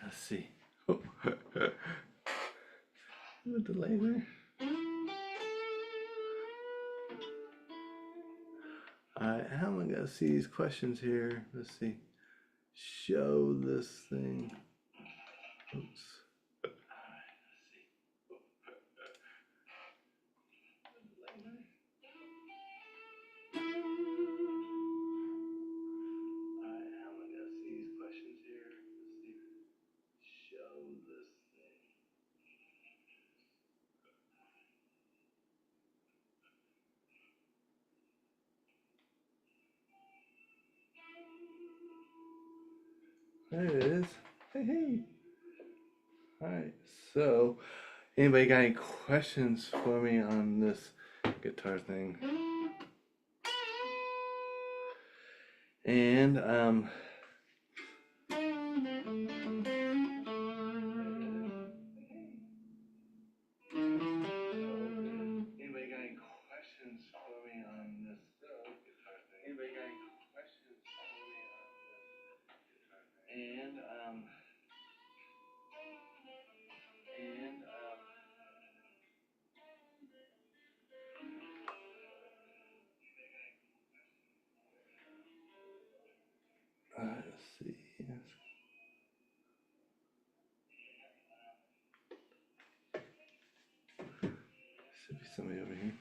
let's see. Oh. A delay there. Alright, how am I gonna see these questions here? Let's see. Show this thing. Oops. There it is. Hey, hey. Alright, so anybody got any questions for me on this guitar thing? And let's see. Should be somebody over here.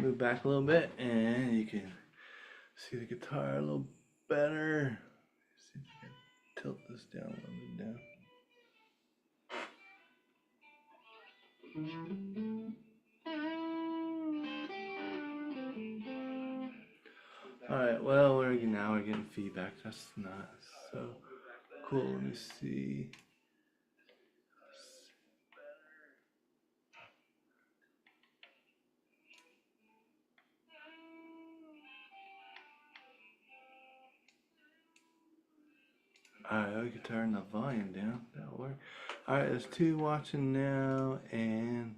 Move back a little bit and you can see the guitar a little better. See if I can tilt this down a little bit down. Alright, well we're getting feedback. That's not so cool. Let me see. Alright, we can turn the volume down. That'll work. Alright, there's 2 watching now, and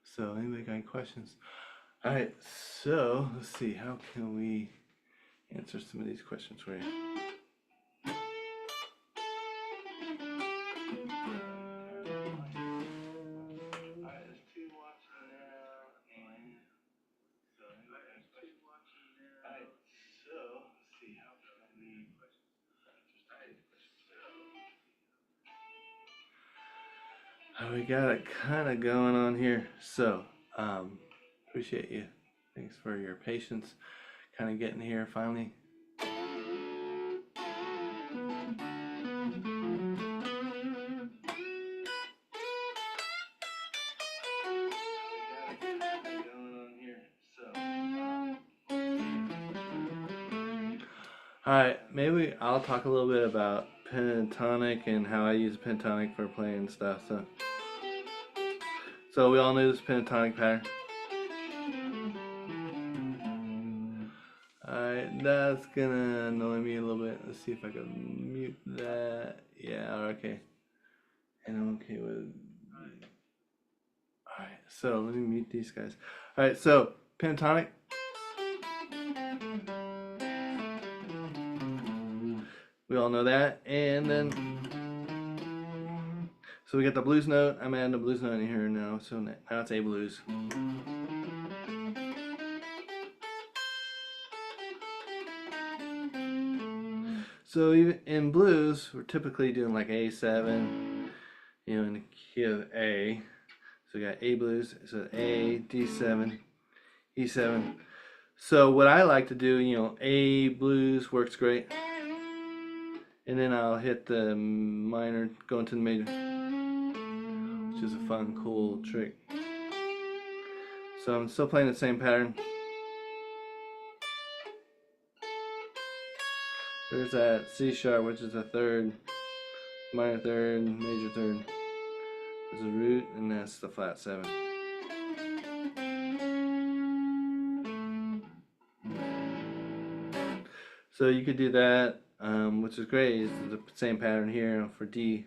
so anybody got any questions? Alright, so let's see, how can we answer some of these questions for you? We got it kind of going on here, so appreciate you. Thanks for your patience. Kind of getting here finally. Alright, maybe I'll talk a little bit about pentatonic and how I use pentatonic for playing stuff. So we all know this pentatonic pattern. Alright, that's gonna annoy me a little bit. Let's see if I can mute that. Yeah, okay. And I'm okay with. Alright, so let me mute these guys. Alright, so pentatonic. We all know that. And then, so we got the blues note. I'm adding the blues note in here now. So now it's A blues. So even in blues, we're typically doing like A7, you know, in the key of A. So we got A blues, so A, D7, E7. So what I like to do, you know, A blues works great. And then I'll hit the minor, go into the major, which is a fun, cool trick. So I'm still playing the same pattern. There's that C sharp, which is the third minor third, major third. There's a root, and that's the flat 7. So you could do that, which is great. It's the same pattern here for D.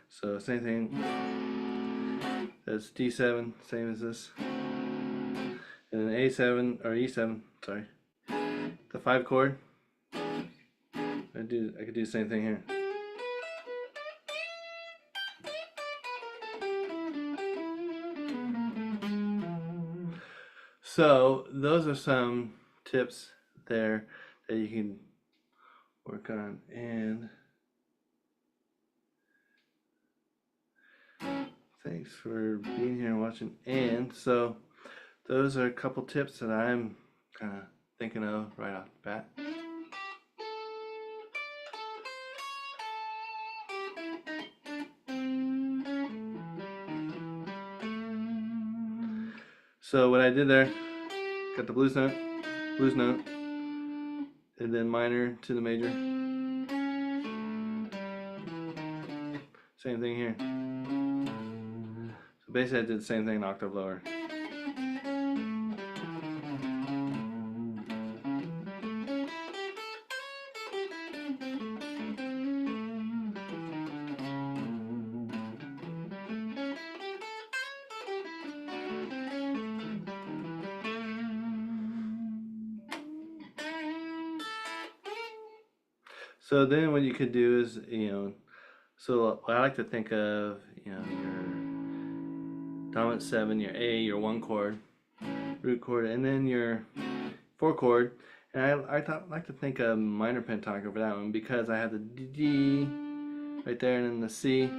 So same thing. That's D7, same as this. And then A7 or E7, sorry. The 5 chord. I could do the same thing here. So those are some tips there that you can work on. And thanks for being here and watching. And so those are a couple tips that I'm kind of thinking of right off the bat. So what I did there, got the blues note, and then minor to the major. Same thing here. So basically I did the same thing an octave lower. So then what you could do is, so what I like to think of, your dominant 7, your A, your 1 chord, root chord, and then your 4 chord. And I like to think of minor pentatonic over that one because I have the D right there and then the C.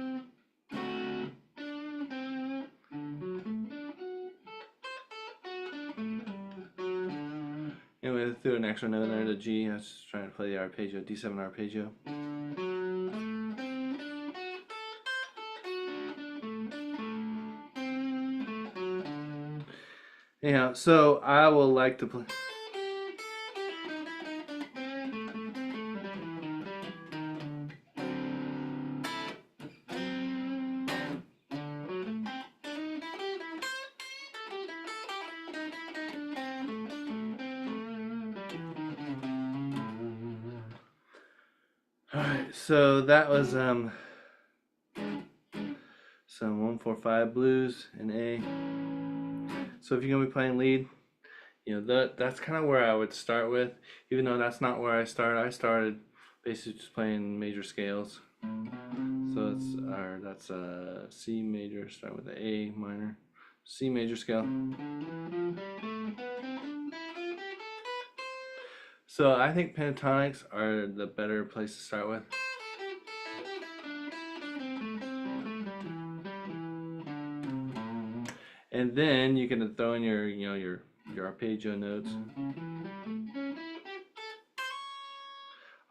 Anyway, I threw an extra note there, the G. I was just trying to play the arpeggio, D7 arpeggio. Anyhow, so I will like to play. Alright, so that was some 1-4-5 blues in A. So if you're gonna be playing lead, that's kind of where I would start with, even though that's not where I started. I started basically just playing major scales. So that's a C major, start with the A minor, C major scale. So I think pentatonics are the better place to start with. And then you can throw in your arpeggio notes.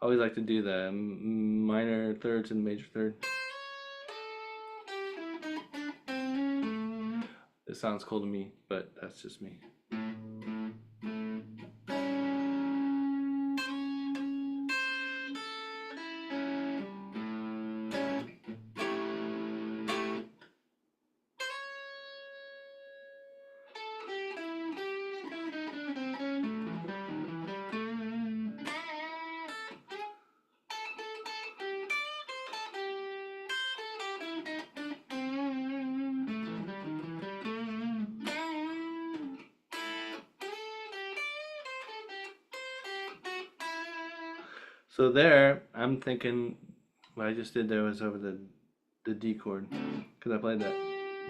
I always like to do the minor third to the major third. It sounds cool to me, but that's just me. So there, I'm thinking what I just did there was over the D chord, because I played that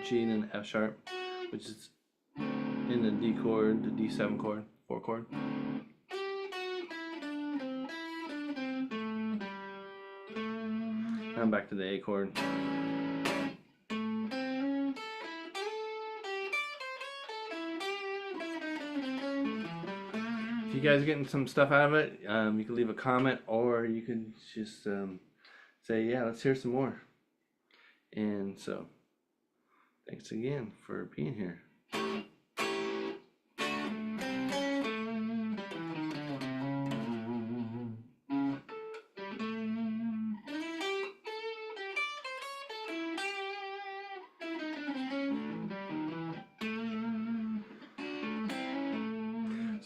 G and an F sharp, which is in the D chord, the D7 chord, 4 chord. Now I'm back to the A chord. If you guys are getting some stuff out of it, you can leave a comment, or you can just say, yeah, let's hear some more. And so, thanks again for being here.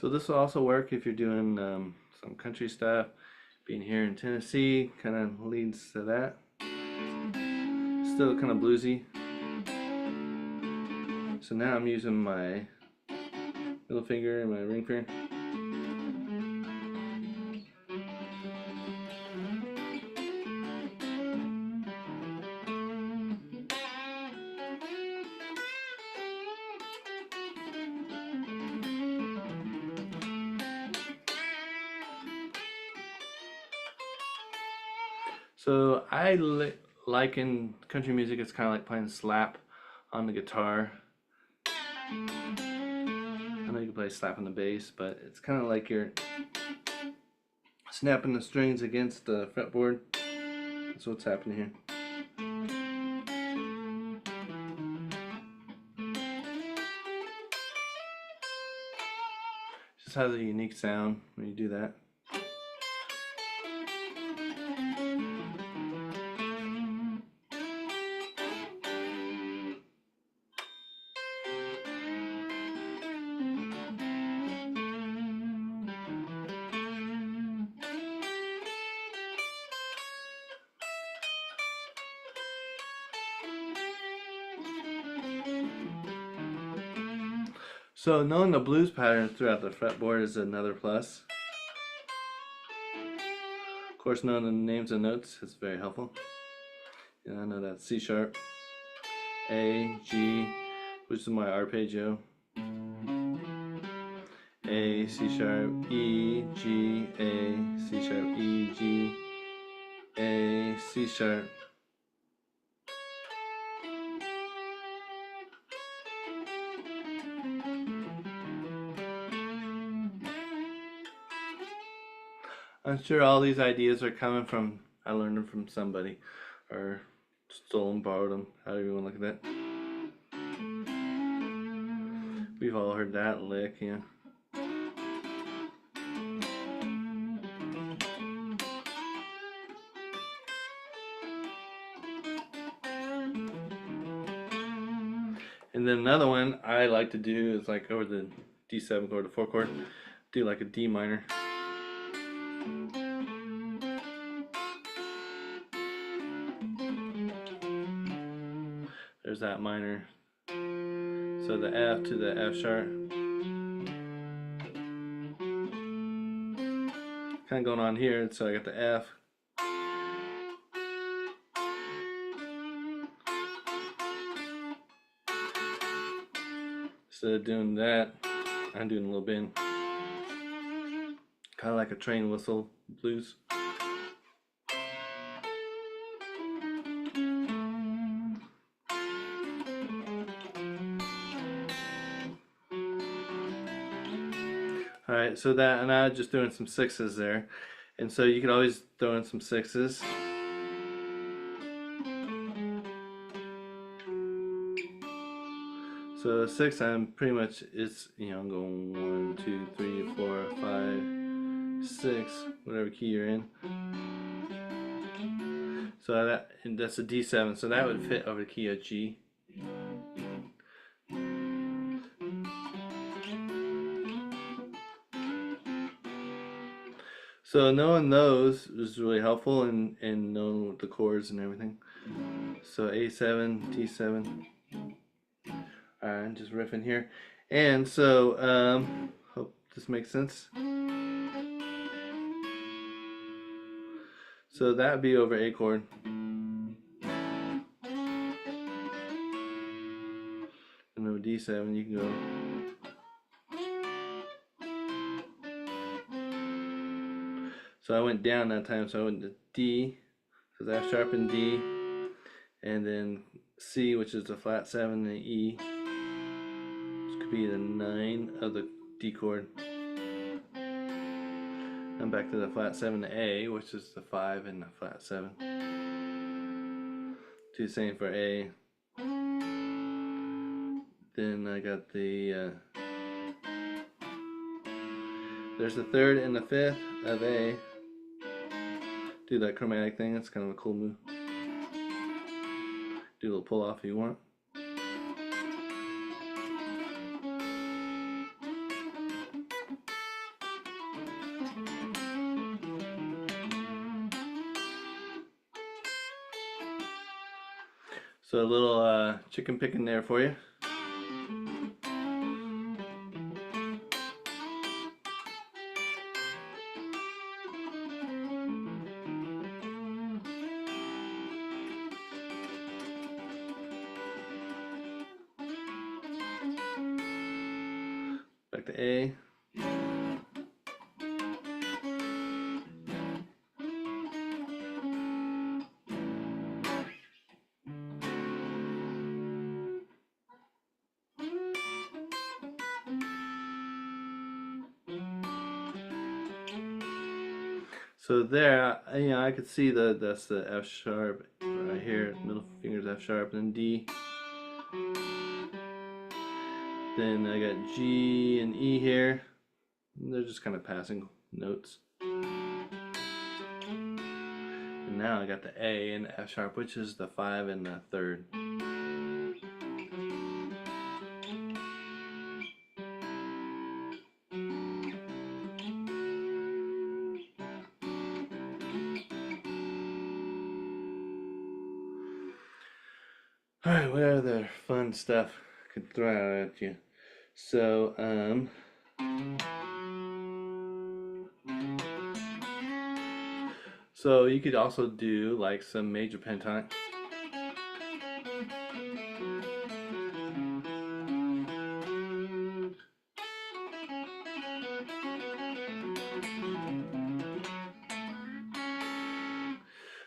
So this will also work if you're doing some country stuff. Being here in Tennessee kind of leads to that. Still kind of bluesy. So now I'm using my middle finger and my ring finger. So I like in country music, it's kind of like playing slap on the guitar. I know you can play slap on the bass, but it's kind of like you're snapping the strings against the fretboard. That's what's happening here. Just has a unique sound when you do that. So knowing the blues patterns throughout the fretboard is another plus. Of course, knowing the names of notes is very helpful. And I know that's C sharp, A, G, which is my arpeggio, A, C sharp, E, G, A, C sharp, E, G, A, C sharp. I'm sure all these ideas are coming from, I learned them from somebody, or stole them, borrowed them, however you want to look at that. We've all heard that lick, yeah. And then another one I like to do is like over the D7 chord, the 4 chord, do like a D minor. There's that minor. So the F to the F sharp. Kind of going on here, so I got the F. Instead of doing that, I'm doing a little bend. Kind of like a train whistle blues. Alright, so that, and I'm just doing some sixes there. And so you can always throw in some sixes. So 6, I'm pretty much, it's, you know, I'm going 1, 2, 3, 4, 5, 6, whatever key you're in. So that's a D7, so that would fit over the key of G. So knowing those is really helpful, and knowing the chords and everything. So A7, D7. Alright, just riffing here. And so, hope this makes sense. So that would be over A chord. And over D7 you can go. So I went down that time, so I went to D, so F sharp and D, and then C, which is the flat 7, and E, which could be the 9 of the D chord. I'm back to the flat 7 A, which is the 5 and the flat 7. Do the same for A. Then I got the, there's the 3rd and the 5th of A. Do that chromatic thing, it's kind of a cool move. Do a little pull off if you want. a little chicken picking there for you. Back to A. So there, I could see that's the F sharp right here, middle finger's F sharp, and then D. Then I got G and E here. And they're just kind of passing notes. And now I got the A and the F sharp, which is the 5 and the 3rd. Alright, what other fun stuff I could throw out at you? So, so you could also do like some major pentatonic.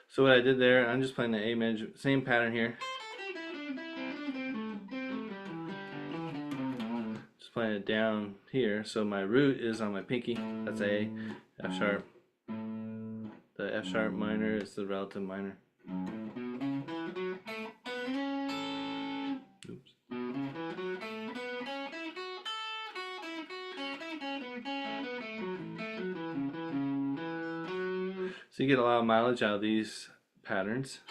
So what I did there, I'm just playing the A major, same pattern here. Just playing it down here. So my root is on my pinky. That's A, F sharp. The F sharp minor is the relative minor. Oops. So you get a lot of mileage out of these patterns.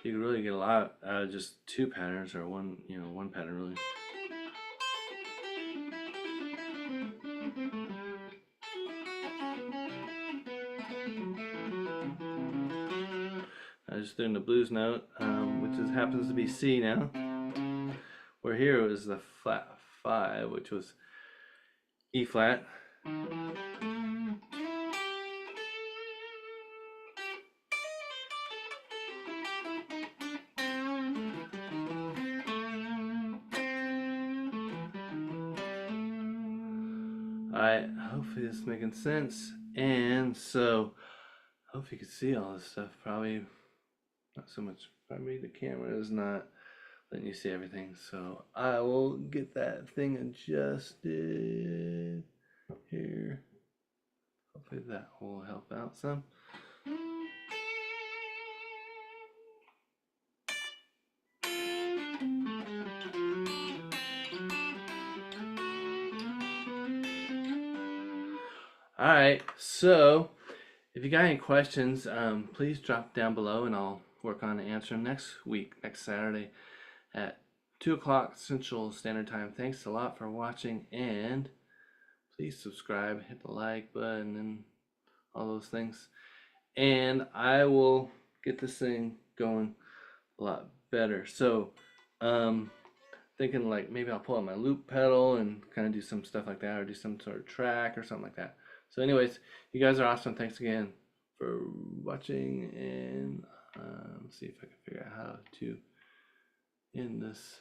You can really get a lot out of just 2 patterns, or one pattern really. I just threw in the blues note, which happens to be C now. Where here was the flat 5, which was E flat. Alright, hopefully this is making sense. And so, I hope you can see all this stuff. Probably not so much. Probably the camera is not letting you see everything. So, I will get that thing adjusted here. Hopefully that will help out some. Alright, so if you got any questions, please drop down below and I'll work on answering next week, next Saturday at 2 o'clock Central Standard Time. Thanks a lot for watching, and please subscribe, hit the like button, and all those things. And I will get this thing going a lot better. So, thinking like maybe I'll pull out my loop pedal and kind of do some stuff like that, or do some sort of track or something like that. So anyways, you guys are awesome. Thanks again for watching, and let's see if I can figure out how to end this.